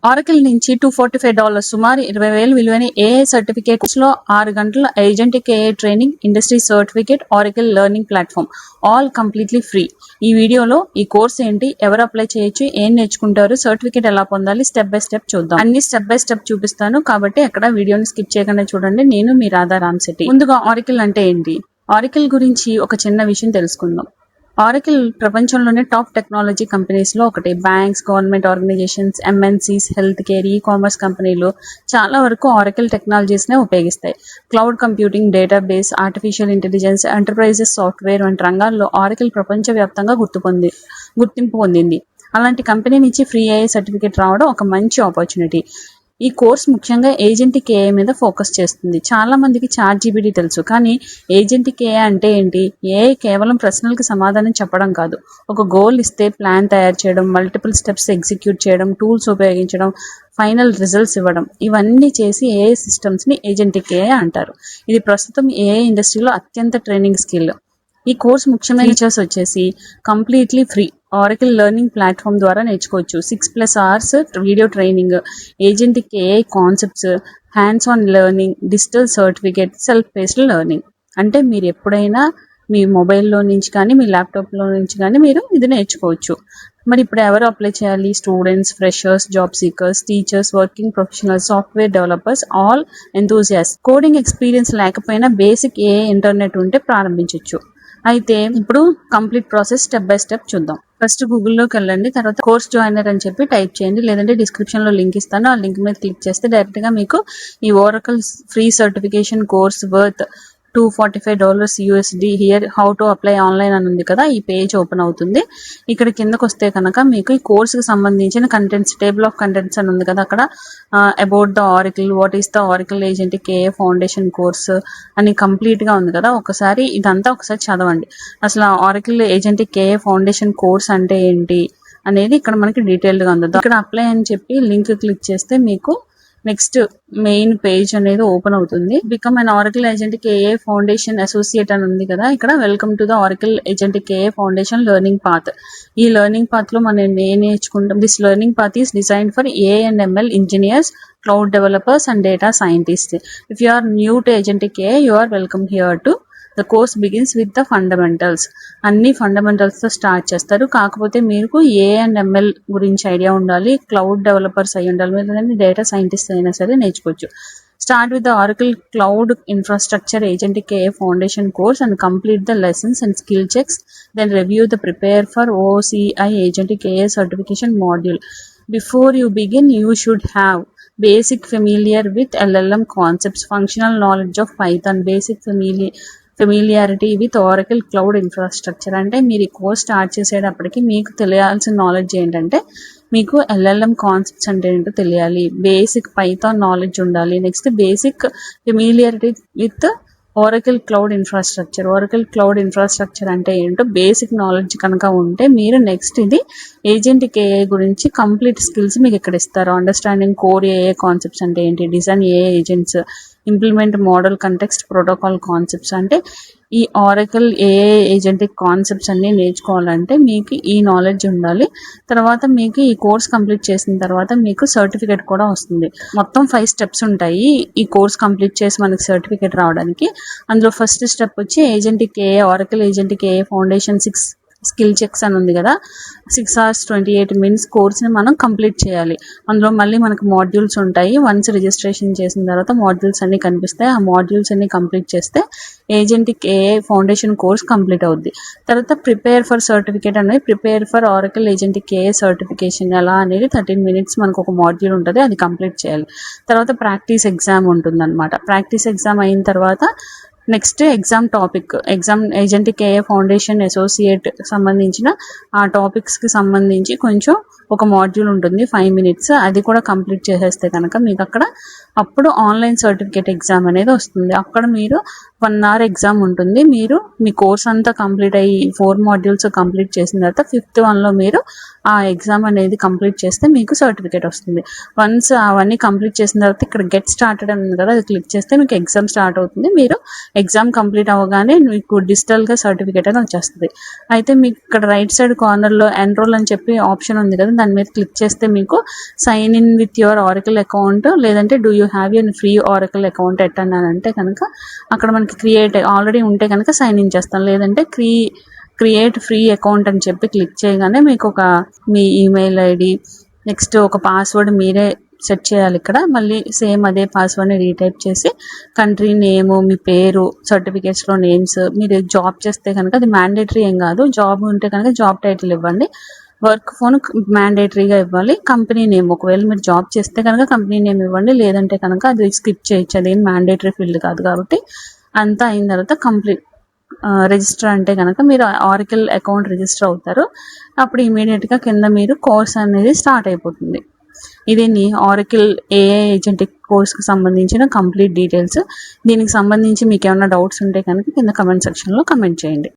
Oracle నుంచి $245 సుమారు 20,000 విలువైన ఏఐ సర్టిఫికేట్స్ లో 6 గంటల agentic AI training, industry certificate, Oracle learning platform all completely free. ఈ వీడియోలో ఈ కోర్స్ ఏంటి, ఎవరు అప్లై చేయొచ్చు, ఏం నేర్చుకుంటారు, సర్టిఫికేట్ ఎలా పొందాలి, స్టెప్ బై స్టెప్ చూద్దాం. అన్ని స్టెప్ బై స్టెప్ చూపిస్తాను కాబట్టి ఎక్కడ వీడియోని స్కిప్ చేయకుండా చూడండి. నేను మీ రాధా రామ్శెట్టి. ముందుగా ఆరకిల్ అంటే ఏంటి, ఆరకిల్ గురించి ఒక చిన్న విషయం తెలుసుకుందాం. ఆరకిల్ ప్రపంచంలోనే టాప్ టెక్నాలజీ కంపెనీస్ లో ఒకటి. Banks, government organisations, MNCs, health care, e commerce కంపెనీలు చాలా వరకు ఆరకిల్ టెక్నాలజీస్ నే ఉపయోగిస్తాయి. Cloud computing, database, artificial intelligence, enterprises software వంటి రంగాల్లో ఆరకిల్ ప్రపంచవ్యాప్తంగా గుర్తింపు పొందింది. అలాంటి కంపెనీ నుంచి ఫ్రీ ఏఐ సర్టిఫికేట్ రావడం ఒక మంచి ఆపర్చునిటీ. ఈ కోర్స్ ముఖ్యంగా ఏజెంటిక్ ఏఐ మీద ఫోకస్ చేస్తుంది. చాలా మందికి చాట్‌జీపీటీ తెలుసు, కానీ ఏజెంటిక్ ఏఐ అంటే ఏంటి? ఏఐ కేవలం ప్రశ్నలకు సమాధానం చెప్పడం కాదు. ఒక గోల్ ఇస్తే ప్లాన్ తయారు చేయడం, మల్టిపుల్ స్టెప్స్ ఎగ్జిక్యూట్ చేయడం, టూల్స్ ఉపయోగించడం, ఫైనల్ రిజల్ట్స్ ఇవ్వడం, ఇవన్నీ చేసి ఏఐ సిస్టమ్స్ ని ఏజెంటిక్ ఏఐ అంటారు. ఇది ప్రస్తుతం ఏఐ ఇండస్ట్రీలో అత్యంత ట్రైనింగ్ స్కిల్. ఈ కోర్స్ ముఖ్యమైన ఫీచర్స్ వచ్చేసి completely free. Oracle learning platform ద్వారా నేర్చుకోవచ్చు. 6+ hours video training, agentic AI concepts, hands on learning, digital certificate, self based learning. అంటే మీరు ఎప్పుడైనా మీ మొబైల్లో నుంచి కానీ మీ ల్యాప్టాప్లో నుంచి కానీ మీరు ఇది నేర్చుకోవచ్చు. మరి ఇప్పుడు ఎవరు అప్లై చేయాలి? Students, freshers, job seekers, teachers, working professionals, software developers, all enthusiast. Coding experience లేకపోయినా బేసిక్ ఏఐ ఇంటర్నెట్ ఉంటే ప్రారంభించవచ్చు. అయితే ఇప్పుడు complete process step by step చూద్దాం. ఫస్ట్ గూగుల్లోకి వెళ్ళండి, తర్వాత కోర్స్ జాయినర్ అని చెప్పి టైప్ చేయండి, లేదంటే డిస్క్రిప్షన్ లో లింక్ ఇస్తాను. ఆ లింక్ మీద క్లిక్ చేస్తే డైరెక్ట్ గా మీకు ఈ Oracle free certification course worth $245 USD here how to apply online అని ఉంది కదా, ఈ పేజ్ ఓపెన్ అవుతుంది. ఇక్కడ కిందకు వస్తే కనుక మీకు ఈ కోర్సుకి సంబంధించిన కంటెంట్స్, టేబుల్ ఆఫ్ కంటెంట్స్ అని ఉంది కదా, అక్కడ about the Oracle, what is the Oracle agentic AI foundation course అని కంప్లీట్ గా ఉంది కదా. ఒకసారి ఇదంతా ఒకసారి చదవండి. అసలు Oracle agentic AI foundation course అంటే ఏంటి అనేది ఇక్కడ మనకి డీటెయిల్డ్ గా ఉంది. ఇక్కడ అప్లై అని చెప్పి లింక్ క్లిక్ చేస్తే మీకు నెక్స్ట్ మెయిన్ పేజ్ అనేది ఓపెన్ అవుతుంది. Become an Oracle agentic AI foundation associate అని ఉంది కదా, ఇక్కడ welcome to the Oracle agentic AI foundation learning path. ఈ లెర్నింగ్ పాత్ లో మనం ఏం నేర్చుకుంటాం? This learning path is designed for AI and ML engineers, cloud developers and data scientists. If you are new to agentic AI, you are welcome here too. The course begins with the fundamentals. అన్ని fundamentals తో start చేస్తారు. కాకపోతే మీకు ఏ and ML గురించి idea ఉండాలి, cloud developers అయి ఉండాలి, లేదంటే డేటా సైంటిస్ట్ అయినా సరే నేర్చుకోవచ్చు. Start with the Oracle Cloud Infrastructure Agentic AI Foundation course and complete the lessons and skill checks. Then review the Prepare for OCI Agentic AI certification module. Before you begin, you should have basic familiar with LLM concepts, functional knowledge of Python, basic familiarity with Oracle Cloud Infrastructure. అంటే మీరు ఈ course start చేసేటప్పటికి మీకు తెలియాల్సిన knowledge ఏంటంటే, మీకు LLM concepts అంటే ఏంటో తెలియాలి, బేసిక్ పైథాన్ నాలెడ్జ్ ఉండాలి, next basic familiarity with Oracle Cloud Infrastructure. Oracle Cloud Infrastructure అంటే ఏంటో బేసిక్ నాలెడ్జ్ కనుక ఉంటే మీరు నెక్స్ట్ ఇది ఏజెంటిక్ ఏఐ గురించి కంప్లీట్ స్కిల్స్ మీకు ఇక్కడ ఇస్తారు. అండర్స్టాండింగ్ కోర్ ఏఐ కాన్సెప్ట్స్ అంటే ఏంటి, design AI agents, implement model context protocol concepts. అంటే ఈ ఆరకిల్ ఏఐ ఏజెంటిక్ కాన్సెప్ట్స్ అన్ని నేర్చుకోవాలంటే మీకు ఈ నాలెడ్జ్ ఉండాలి. తర్వాత మీకు ఈ కోర్స్ కంప్లీట్ చేసిన తర్వాత మీకు సర్టిఫికేట్ కూడా వస్తుంది. మొత్తం 5 steps ఉంటాయి ఈ కోర్స్ కంప్లీట్ చేసి మనకి సర్టిఫికేట్ రావడానికి. అందులో ఫస్ట్ స్టెప్ వచ్చి agentic AI, Oracle agentic AI foundation 6 skill checks అని ఉంది కదా, 6 hours 28 minutes కోర్స్ని మనం కంప్లీట్ చేయాలి. అందులో మళ్ళీ మనకు మాడ్యూల్స్ ఉంటాయి. వన్స్ రిజిస్ట్రేషన్ చేసిన తర్వాత మాడ్యూల్స్ అన్ని కనిపిస్తాయి. ఆ మాడ్యూల్స్ అన్ని కంప్లీట్ చేస్తే agentic AI foundation course complete అవుద్ది. తర్వాత ప్రిపేర్ ఫర్ సర్టిఫికేట్ అనేది, prepare for Oracle agentic AI certification ఎలా అనేది 13 minutes మనకు ఒక మాడ్యూల్ ఉంటుంది, అది కంప్లీట్ చేయాలి. తర్వాత ప్రాక్టీస్ ఎగ్జామ్ ఉంటుంది అనమాట. ప్రాక్టీస్ ఎగ్జామ్ అయిన తర్వాత next exam topic, exam agentic AI foundation associate సంబంధించిన ఆ టాపిక్స్ కి సంబంధించి కొంచెం ఒక మాడ్యూల్ ఉంటుంది 5 minutes. అది కూడా కంప్లీట్ చేసేస్తే కనుక మీకు అక్కడ అప్పుడు ఆన్లైన్ సర్టిఫికేట్ ఎగ్జామ్ అనేది వస్తుంది. అక్కడ మీరు 1 hour ఎగ్జామ్ ఉంటుంది. మీరు మీ కోర్స్ అంతా కంప్లీట్ అయ్యి 4 మాడ్యూల్స్ కంప్లీట్ చేసిన తర్వాత 5th వన్లో మీరు ఆ ఎగ్జామ్ అనేది కంప్లీట్ చేస్తే మీకు సర్టిఫికేట్ వస్తుంది. వన్స్ అవన్నీ కంప్లీట్ చేసిన తర్వాత ఇక్కడ గెట్ స్టార్టెడ్ అని ఉంది కదా, అది క్లిక్ చేస్తే మీకు ఎగ్జామ్ స్టార్ట్ అవుతుంది. మీరు ఎగ్జామ్ కంప్లీట్ అవ్వగానే మీకు డిజిటల్గా సర్టిఫికేట్ అని వచ్చేస్తుంది. అయితే మీకు ఇక్కడ రైట్ సైడ్ కార్నర్లో ఎన్రోల్ అని చెప్పి ఆప్షన్ ఉంది కదా, దాని మీద క్లిక్ చేస్తే మీకు sign in with your Oracle account, లేదంటే do you have an free Oracle account అంటే కనుక అక్కడ మనకి ఆల్రెడీ ఉంటే కనుక సైన్ ఇన్ చేస్తాం, లేదంటే క్రియేట్ ఫ్రీ అకౌంట్ అని చెప్పి క్లిక్ చేయగానే మీకు మీ ఈమెయిల్ ఐడి, నెక్స్ట్ ఒక పాస్వర్డ్ మీరే సెట్ చేయాలి. ఇక్కడ మళ్ళీ సేమ్ అదే పాస్వర్డ్ని రీటైప్ చేసి కంట్రీ నేము, మీ పేరు, సర్టిఫికేట్స్లో నేమ్స్, మీరు జాబ్ చేస్తే కనుక అది మ్యాండేటరీ ఏం కాదు, జాబ్ ఉంటే కనుక జాబ్ టైటిల్ ఇవ్వండి. వర్క్ ఫోన్ మ్యాండేటరీగా ఇవ్వాలి. కంపెనీ నేమ్, ఒకవేళ మీరు జాబ్ చేస్తే కనుక కంపెనీ నేమ్ ఇవ్వండి, లేదంటే కనుక అది స్కిప్ చేయొచ్చు, అదేం మ్యాండేటరీ ఫీల్డ్ కాదు కాబట్టి. అంతా అయిన తర్వాత కంప్లీట్ రిజిస్టర్ అంటే కనుక మీరు ఆరకిల్ అకౌంట్ రిజిస్టర్ అవుతారు. అప్పుడు ఇమీడియట్గా కింద మీరు కోర్స్ అనేది స్టార్ట్ అయిపోతుంది. ఇది ఆరకిల్ ఏఐ ఏజెంటిక్ కోర్స్కి సంబంధించిన కంప్లీట్ డీటెయిల్స్. దీనికి సంబంధించి మీకు ఏమైనా డౌట్స్ ఉంటే కనుక కింద కమెంట్ సెక్షన్లో కమెంట్ చేయండి.